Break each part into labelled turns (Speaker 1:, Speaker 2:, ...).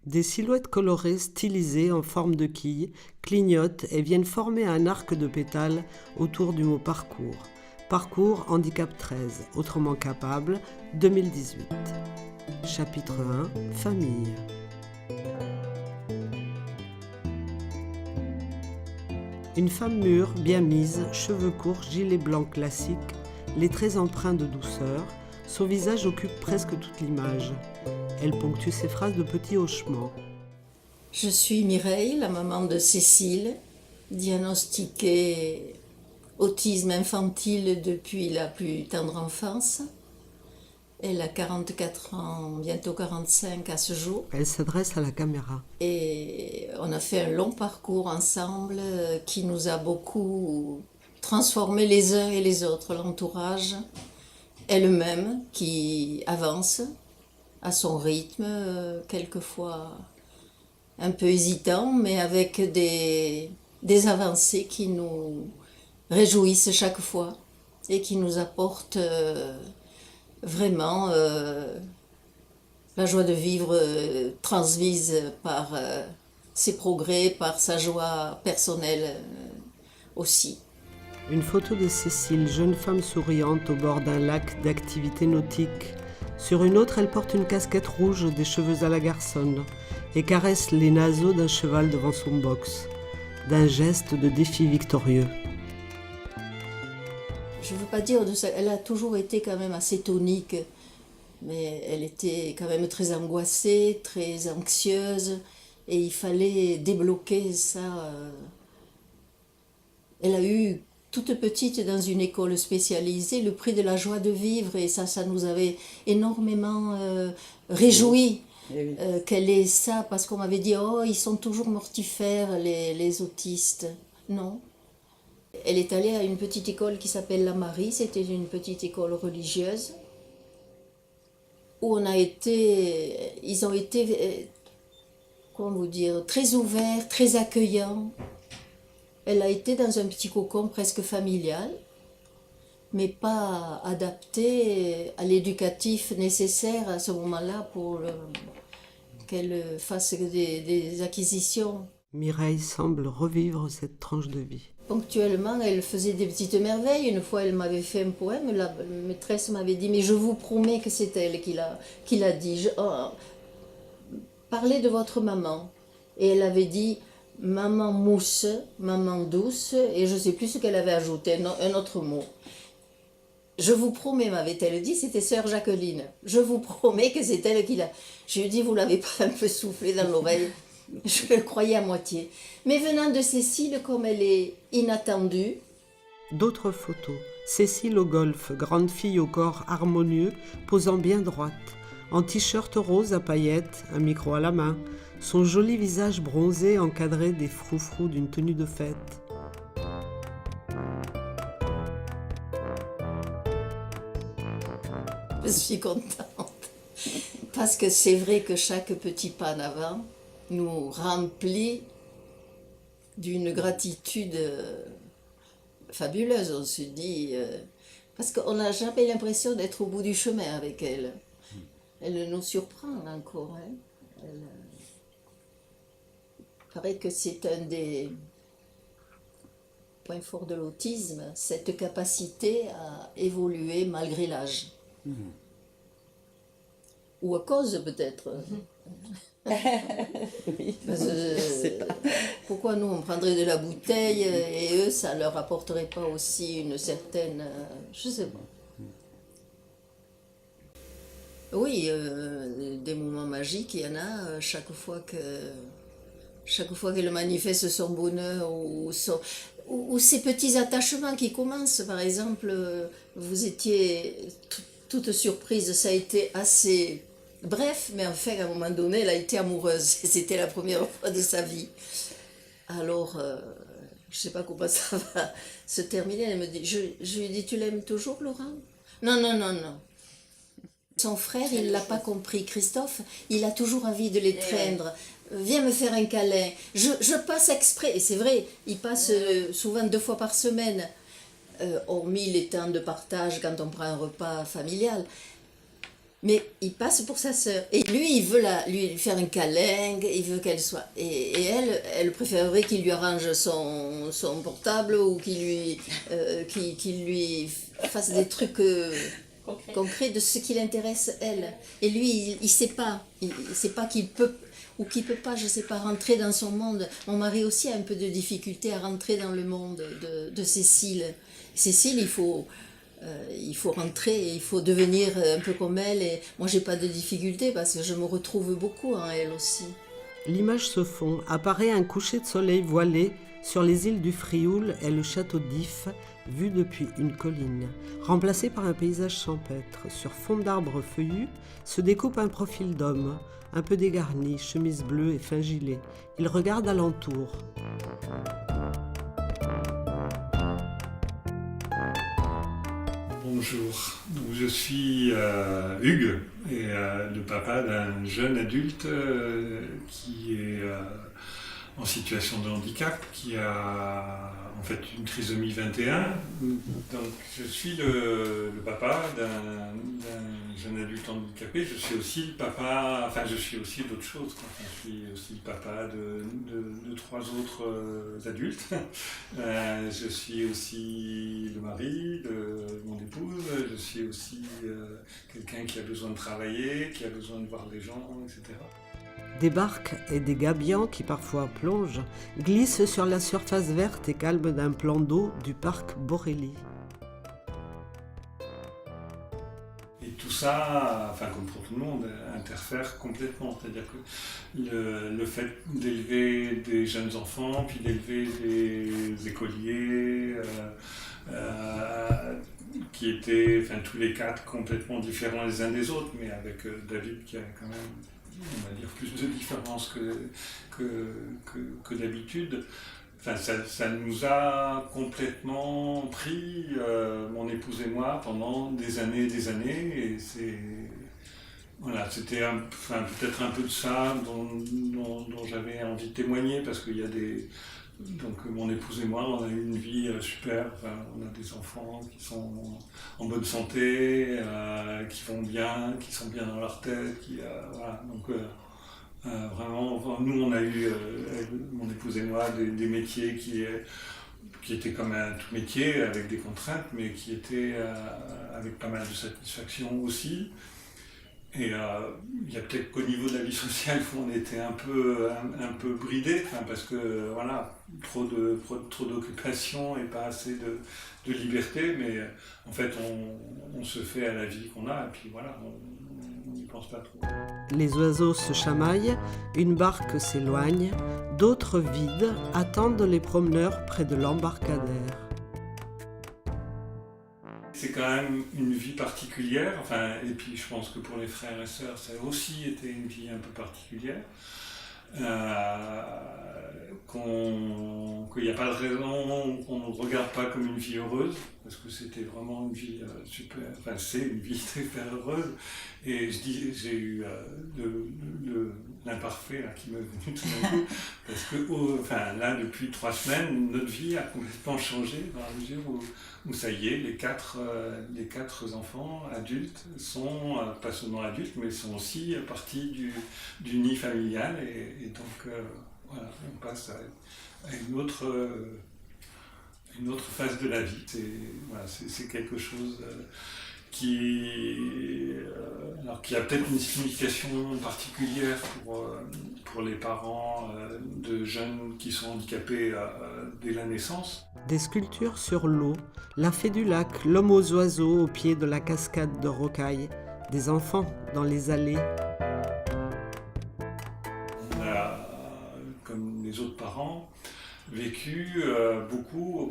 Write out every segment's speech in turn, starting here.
Speaker 1: Des silhouettes colorées, stylisées en forme de quilles, clignotent et viennent former un arc de pétales autour du mot parcours. Parcours handicap 13, autrement capable, 2018. Chapitre 1, famille. Une femme mûre, bien mise, cheveux courts, gilet blanc classique, les traits empreints de douceur, son visage occupe presque toute l'image. Elle ponctue ses phrases de petits hochements.
Speaker 2: Je suis Mireille, la maman de Cécile, diagnostiquée autisme infantile depuis la plus tendre enfance. Elle a 44 ans, bientôt 45 à ce jour.
Speaker 1: Elle s'adresse à la caméra.
Speaker 2: Et on a fait un long parcours ensemble qui nous a beaucoup transformés les uns et les autres, l'entourage, elle-même qui avance à son rythme, quelquefois un peu hésitant, mais avec des avancées qui nous réjouissent chaque fois et qui nous apportent vraiment la joie de vivre transmise par ses progrès, par sa joie personnelle aussi.
Speaker 1: Une photo de Cécile, jeune femme souriante au bord d'un lac d'activité nautique. Sur une autre, elle porte une casquette rouge, des cheveux à la garçonne, et caresse les naseaux d'un cheval devant son box, d'un geste de défi victorieux.
Speaker 2: Je ne veux pas dire de ça, elle a toujours été quand même assez tonique, mais elle était quand même très angoissée, très anxieuse, et il fallait débloquer ça. Elle a eu toute petite dans une école spécialisée le prix de la joie de vivre, et ça nous avait énormément réjouis qu'elle ait ça, parce qu'on m'avait dit oh ils sont toujours mortifères les autistes. Non. Elle est allée à une petite école qui s'appelle la Marie, c'était une petite école religieuse où ils ont été, comment vous dire, très ouverts, très accueillants. Elle a été dans un petit cocon presque familial, mais pas adapté à l'éducatif nécessaire à ce moment-là pour qu'elle fasse des acquisitions.
Speaker 1: Mireille semble revivre cette tranche de vie.
Speaker 2: Ponctuellement, elle faisait des petites merveilles. Une fois, elle m'avait fait un poème. La maîtresse m'avait dit, mais je vous promets que c'est elle qui l'a dit. Parlez de votre maman. Et elle avait dit, maman mousse, maman douce, et je ne sais plus ce qu'elle avait ajouté, un autre mot. Je vous promets, m'avait-elle dit, c'était sœur Jacqueline. Je vous promets que c'est elle qui l'a. Je lui ai dit, vous l'avez pas un peu soufflé dans l'oreille? Je le croyais à moitié. Mais venant de Cécile, comme elle est inattendue.
Speaker 1: D'autres photos. Cécile au golf, grande fille au corps harmonieux, posant bien droite, en t-shirt rose à paillettes, un micro à la main, son joli visage bronzé encadré des froufrous d'une tenue de fête.
Speaker 2: Je suis contente. Parce que c'est vrai que chaque petit pas en avant nous remplit d'une gratitude fabuleuse. On se dit, parce qu'on n'a jamais l'impression d'être au bout du chemin avec elle. Elle nous surprend encore. Hein. Il paraît que c'est un des points forts de l'autisme, cette capacité à évoluer malgré l'âge. Ou à cause peut-être.
Speaker 3: Oui,
Speaker 2: Pourquoi nous on prendrait de la bouteille et eux ça leur apporterait pas aussi une certaine. Je sais pas. Oui, des moments magiques, il y en a chaque fois qu'elle manifeste son bonheur ou ces petits attachements qui commencent. Par exemple, vous étiez toute surprise, ça a été assez bref, mais enfin, à un moment donné, elle a été amoureuse. C'était la première fois de sa vie. Alors, je ne sais pas comment ça va se terminer. Elle me dit, je lui ai dit, tu l'aimes toujours, Laurent? Non, non, non, non. Son frère, il ne l'a pas compris. Christophe, il a toujours envie de l'étreindre. Viens me faire un câlin. Je passe exprès. Et c'est vrai, il passe souvent 2 fois par semaine, hormis les temps de partage quand on prend un repas familial. Mais il passe pour sa sœur. Et lui, il veut lui faire un câlin, il veut qu'elle soit. Et elle préférerait qu'il lui arrange son portable ou qu'il lui fasse des trucs concrets de ce qui l'intéresse, elle. Et lui, il sait pas. Il sait pas qu'il peut ou qu'il peut pas, je sais pas, rentrer dans son monde. Mon mari aussi a un peu de difficulté à rentrer dans le monde de Cécile. Cécile, il faut rentrer, il faut devenir un peu comme elle. Et moi, j'ai pas de difficulté parce que je me retrouve beaucoup en elle aussi.
Speaker 1: L'image se fond, apparaît un coucher de soleil voilé sur les îles du Frioul et le château d'If, vu depuis une colline. Remplacé par un paysage champêtre, sur fond d'arbres feuillus, se découpe un profil d'homme, un peu dégarni, chemise bleue et fin gilet. Il regarde alentour.
Speaker 3: Bonjour, donc, je suis Hugues, et le papa d'un jeune adulte qui est en situation de handicap, qui a en fait une trisomie 21. Donc je suis le papa d'un jeune adulte handicapé. Je suis aussi le papa, enfin je suis aussi d'autres choses, quoi. Je suis aussi le papa de 3 autres adultes. Je suis aussi le mari de mon épouse. Je suis aussi quelqu'un qui a besoin de travailler, qui a besoin de voir les gens, etc.
Speaker 1: Des barques et des gabions qui parfois plongent glissent sur la surface verte et calme d'un plan d'eau du parc Borelli.
Speaker 3: Et tout ça, enfin comme pour tout le monde, interfère complètement. C'est-à-dire que le fait d'élever des jeunes enfants, puis d'élever des écoliers, qui étaient, enfin tous les 4 complètement différents les uns des autres, mais avec David qui a quand même, on va dire, plus de différences que d'habitude. Enfin, ça nous a complètement pris, mon épouse et moi, pendant des années et des années. Et voilà, c'était peut-être un peu de ça dont j'avais envie de témoigner, parce qu'il y a donc mon épouse et moi, on a eu une vie super. Enfin, on a des enfants qui sont en bonne santé, qui vont bien, qui sont bien dans leur tête. Voilà. Donc vraiment, nous on a eu, mon épouse et moi, des métiers qui étaient comme un tout métier, avec des contraintes, mais qui étaient avec pas mal de satisfaction aussi. Et il y a peut-être qu'au niveau de la vie sociale on était un peu bridé, parce que voilà, trop d'occupations et pas assez de liberté, mais en fait on se fait à la vie qu'on a, et puis voilà, on n'y pense pas trop.
Speaker 1: Les oiseaux se chamaillent, une barque s'éloigne, d'autres vides attendent les promeneurs près de l'embarcadère.
Speaker 3: C'est quand même une vie particulière, et puis je pense que pour les frères et sœurs, ça a aussi été une vie un peu particulière. Qu'il n'y a pas de raison qu'on ne regarde pas comme une vie heureuse, parce que c'était vraiment une vie super, c'est une vie super heureuse. Et j'ai eu l'imparfait là, qui m'est venu tout d'un coup, parce que là, depuis 3 semaines, notre vie a complètement changé, dans la mesure où ça y est, les quatre enfants adultes sont, pas seulement adultes, mais sont aussi partie du nid familial, et donc voilà, on passe à une autre phase de la vie. C'est quelque chose qui a peut-être une signification particulière pour les parents de jeunes qui sont handicapés dès la naissance.
Speaker 1: Des sculptures sur l'eau, la fée du lac, l'homme aux oiseaux au pied de la cascade de rocailles, des enfants dans les allées.
Speaker 3: On a, comme les autres parents, vécu beaucoup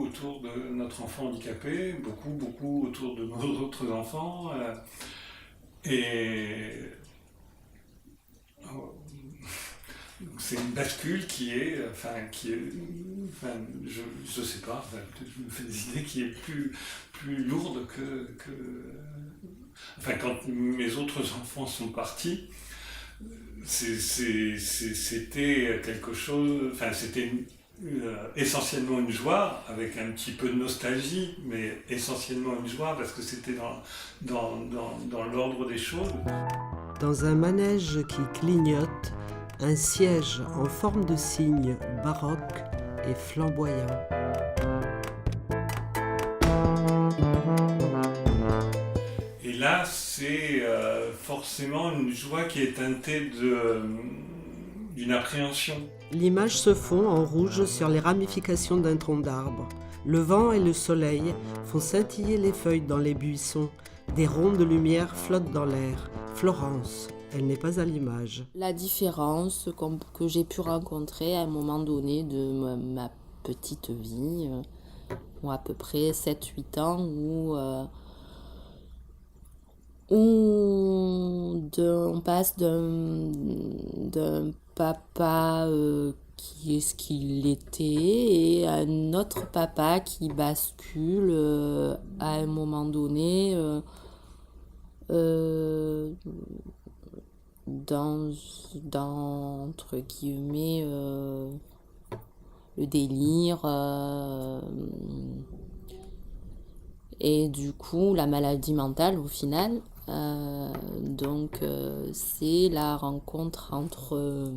Speaker 3: autour de notre enfant handicapé, beaucoup autour de nos autres enfants. C'est une bascule qui est, je sais pas, peut-être je me fais des idées, qui est plus lourde que quand mes autres enfants sont partis. C'était quelque chose, c'était essentiellement une joie, avec un petit peu de nostalgie, mais essentiellement une joie parce que c'était dans l'ordre des choses.
Speaker 1: Dans un manège qui clignote, un siège en forme de cygne baroque et flamboyant.
Speaker 3: Et là, c'est forcément une joie qui est teintée d'une appréhension.
Speaker 1: L'image se fond en rouge sur les ramifications d'un tronc d'arbre. Le vent et le soleil font scintiller les feuilles dans les buissons. Des ronds de lumière flottent dans l'air. Florence, elle n'est pas à l'image.
Speaker 4: La différence que j'ai pu rencontrer à un moment donné de ma petite vie, ou à peu près 7-8 ans, on passe d'un papa qui est ce qu'il était et un autre papa qui bascule à un moment donné dans entre guillemets le délire et du coup la maladie mentale au final. Donc c'est la rencontre entre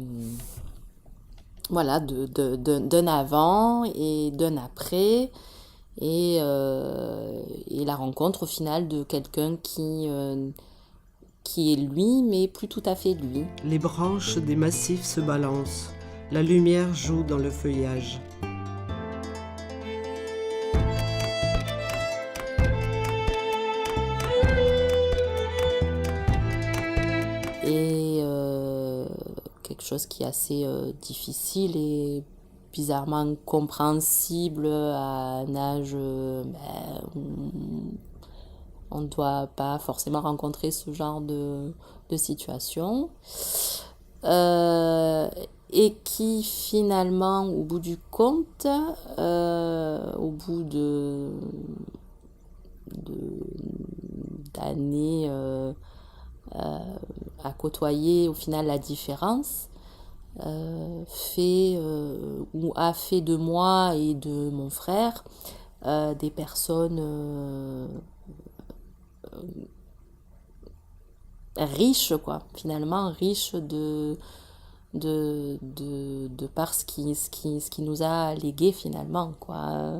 Speaker 4: voilà d'un avant et d'un après et la rencontre au final de quelqu'un qui est lui mais plus tout à fait lui.
Speaker 1: Les branches des massifs se balancent. La lumière joue dans le feuillage.
Speaker 4: Et quelque chose qui est assez difficile et bizarrement incompréhensible à un âge où on ne doit pas forcément rencontrer ce genre de situation. Et qui finalement, au bout du compte, au bout d'années à côtoyer au final la différence, ou a fait de moi et de mon frère des personnes riches, quoi, finalement riches de par ce qui nous a légué finalement, quoi.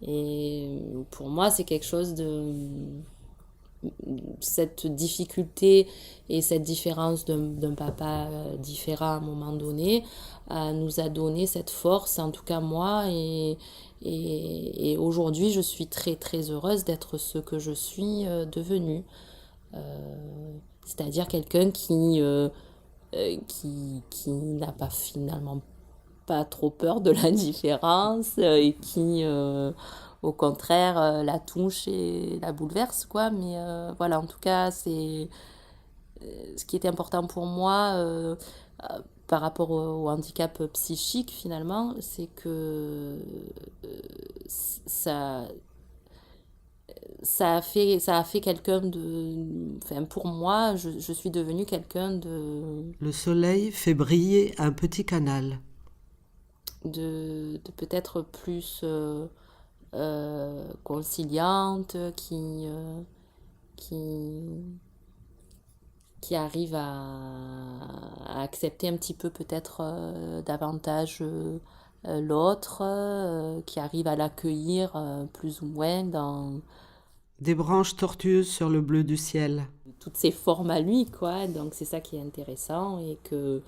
Speaker 4: Et pour moi c'est quelque chose cette difficulté et cette différence d'un papa différent à un moment donné nous a donné cette force, en tout cas moi, et aujourd'hui je suis très très heureuse d'être ce que je suis devenue, c'est-à-dire quelqu'un qui n'a pas finalement pas trop peur de la différence et qui au contraire la touche et la bouleverse, quoi. Mais voilà, en tout cas c'est ce qui était important pour moi par rapport au handicap psychique finalement, c'est que ça a fait quelqu'un de... Enfin, pour moi, je suis devenue quelqu'un de...
Speaker 1: Le soleil fait briller un petit canal.
Speaker 4: De peut-être plus conciliante, qui arrive à accepter un petit peu peut-être davantage l'autre, qui arrive à l'accueillir plus ou moins dans...
Speaker 1: Des branches tortueuses sur le bleu du ciel.
Speaker 4: Toutes ses formes à lui, quoi. Donc c'est ça qui est intéressant et que,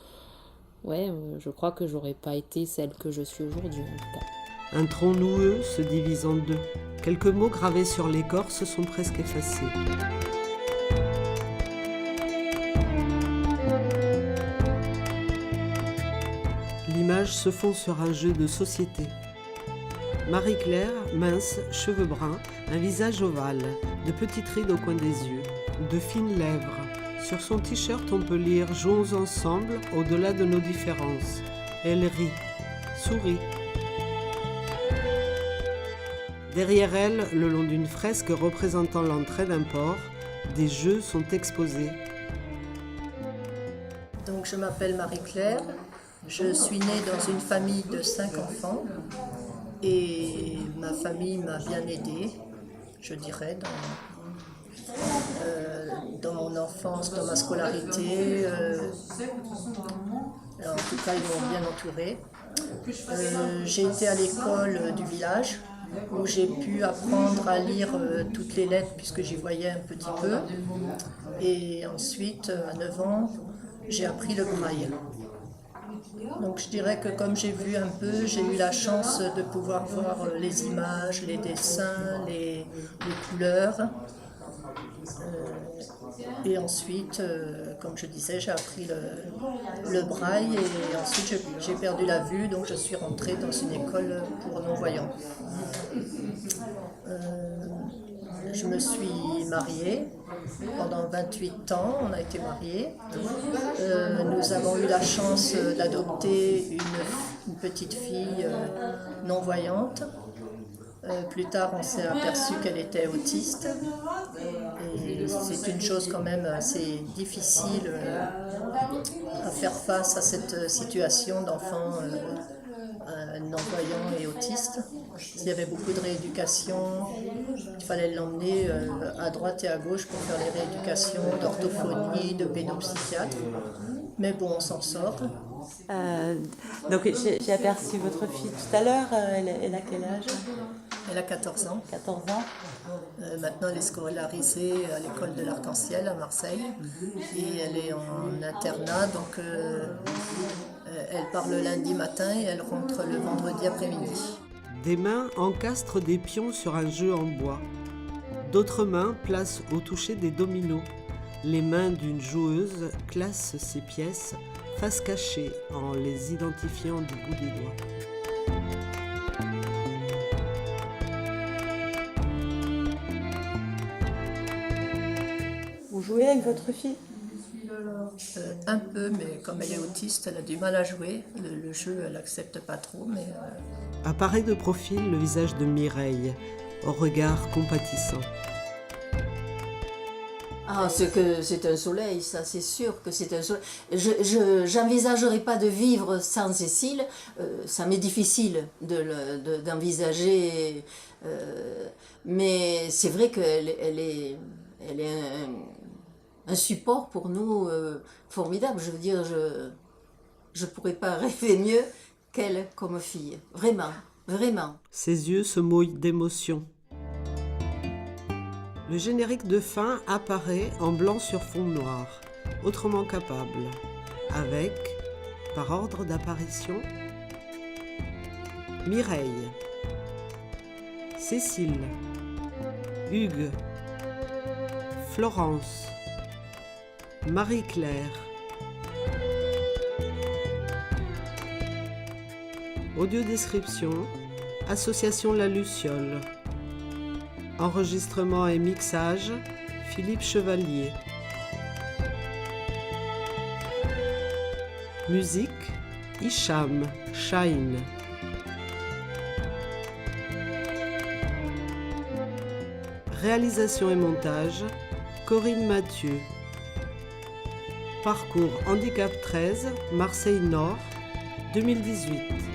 Speaker 4: ouais, je crois que j'aurais pas été celle que je suis aujourd'hui, en tout cas.
Speaker 1: Un tronc noueux se divise en deux. Quelques mots gravés sur l'écorce sont presque effacés. L'image se fond sur un jeu de société. Marie-Claire, mince, cheveux bruns, un visage ovale, de petites rides au coin des yeux, de fines lèvres. Sur son t-shirt, on peut lire « Jouons ensemble, au-delà de nos différences ». Elle rit, sourit. Derrière elle, le long d'une fresque représentant l'entrée d'un port, des jeux sont exposés.
Speaker 2: Donc je m'appelle Marie-Claire,
Speaker 5: Je suis née dans une famille de 5 enfants et ma famille m'a bien aidée, je dirais, dans mon enfance, dans ma scolarité. En tout cas, ils m'ont bien entourée. J'ai été à l'école du village où j'ai pu apprendre à lire toutes les lettres puisque j'y voyais un petit peu. Et ensuite, à 9 ans, j'ai appris le braille. Donc je dirais que comme j'ai vu un peu, j'ai eu la chance de pouvoir voir les images, les dessins, les couleurs. Et ensuite, comme je disais, j'ai appris le braille et ensuite j'ai perdu la vue, donc je suis rentrée dans une école pour non-voyants. Je me suis mariée pendant 28 ans, on a été mariés. Nous avons eu la chance d'adopter une petite fille non-voyante. Plus tard, on s'est aperçu qu'elle était autiste. Et c'est une chose quand même assez difficile à faire face à cette situation d'enfant non-voyant et autiste. Il y avait beaucoup de rééducation, il fallait l'emmener à droite et à gauche pour faire les rééducations d'orthophonie, de pédopsychiatre. Mais bon, on s'en sort.
Speaker 4: Donc j'ai aperçu votre fille tout à l'heure, elle a quel âge?
Speaker 5: Elle a 14 ans.
Speaker 4: 14 ans.
Speaker 5: Maintenant, elle est scolarisée à l'école de l'Arc-en-Ciel à Marseille. Et elle est en internat, donc elle part le lundi matin et elle rentre le vendredi après-midi.
Speaker 1: Des mains encastrent des pions sur un jeu en bois. D'autres mains placent au toucher des dominos. Les mains d'une joueuse classent ces pièces face cachée en les identifiant du bout des doigts.
Speaker 4: Vous jouez avec votre fille?
Speaker 5: Un peu, mais comme elle est autiste, elle a du mal à jouer. Le jeu, elle n'accepte pas trop, mais...
Speaker 1: Apparaît de profil le visage de Mireille, au regard compatissant.
Speaker 2: Ah, c'est un soleil, ça, c'est sûr que c'est un soleil. J'envisagerais pas de vivre sans Cécile. Ça m'est difficile d'envisager. Mais c'est vrai qu'elle est un support pour nous formidable. Je veux dire, je pourrais pas rêver mieux qu'elle comme fille. Vraiment, vraiment.
Speaker 1: Ses yeux se mouillent d'émotion. Le générique de fin apparaît en blanc sur fond noir, autrement capable, avec, par ordre d'apparition, Mireille, Cécile, Hugues, Florence, Marie-Claire. Audiodescription, Association La Luciole. Enregistrement et mixage, Philippe Chevalier. Musique, Hicham, Shine. Réalisation et montage, Corinne Mathieu. Parcours Handicap 13, Marseille Nord, 2018.